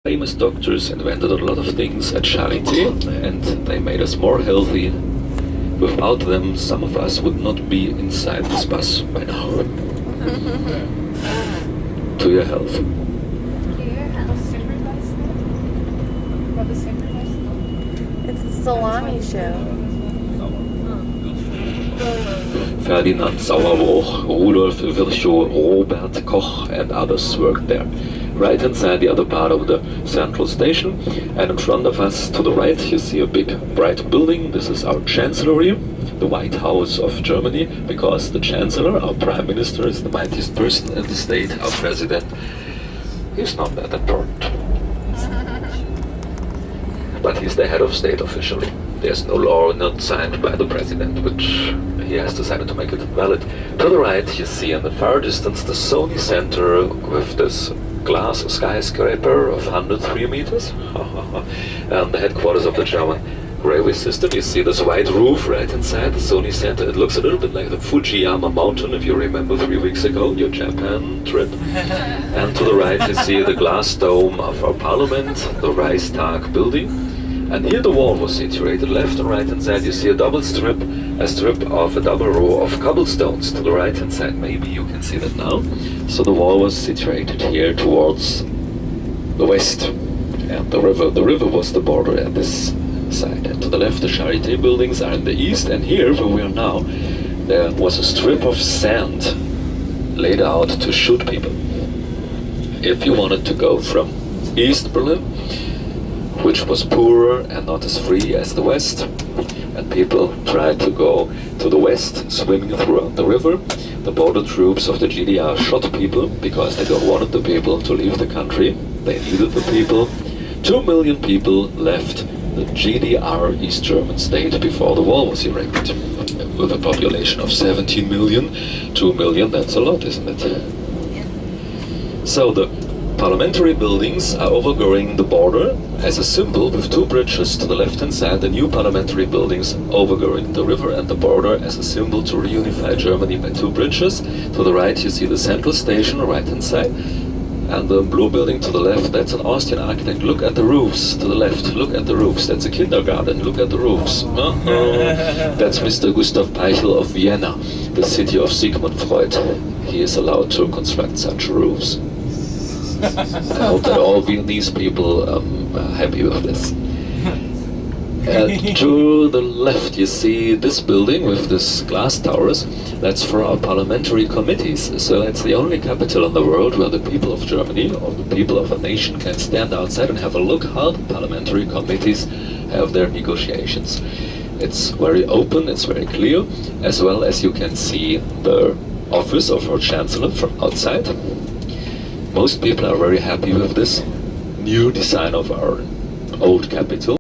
Famous doctors invented a lot of things at Charité, and they made us more healthy. Without them, some of us would not be inside this bus by now. To your health. It's the salami show. Ferdinand Sauerbruch, Rudolf Virchow, Robert Koch and others worked there. Right inside the other part of the central station, and in front of us to the right you see a big bright building. This is our Chancellery, the White House of Germany, because the Chancellor, our Prime Minister, is the mightiest person in the state. Our President is not that important. But he's the head of state officially. There's no law not signed by the President, which he has decided to make it valid. To the right you see in the far distance the Sony Center with this glass skyscraper of 103 meters and the headquarters of the German railway system. You see this white roof right inside the Sony Center. It looks a little bit like the Fujiyama mountain, if you remember 3 weeks ago, your Japan trip. And to the right you see the glass dome of our parliament, the Reichstag building. And here the wall was situated. Left and right hand side you see a double strip, of a double row of cobblestones. To the right hand side, maybe you can see that now. So the wall was situated here towards the west, and the river was the border at this side. And to the left the Charité buildings are in the east, and here where we are now, there was a strip of sand laid out to shoot people. If you wanted to go from East Berlin, which was poorer and not as free as the west, and people tried to go to the west, swimming throughout the river. The border troops of the GDR shot people because they don't wanted the people to leave the country. They needed the people. 2 million people left the GDR, East German state, before the wall was erected. With a population of 17 million, 2 million, that's a lot, isn't it? So the parliamentary buildings are overgrowing the border as a symbol with 2 bridges to the left hand side. The new parliamentary buildings overgrowing the river and the border as a symbol to reunify Germany by 2 bridges. To the right you see the central station, right hand side, and the blue building to the left, that's an Austrian architect. Look at the roofs to the left, look at the roofs, that's a kindergarten, look at the roofs. That's Mr. Gustav Peichel of Vienna, the city of Sigmund Freud. He is allowed to construct such roofs. I hope that all Viennese people are happy with this. And to the left you see this building with this glass towers. That's for our parliamentary committees. So it's the only capital in the world where the people of Germany or the people of a nation can stand outside and have a look how the parliamentary committees have their negotiations. It's very open, it's very clear, as well as you can see the office of our Chancellor from outside. Most people are very happy with this new design of our old capital.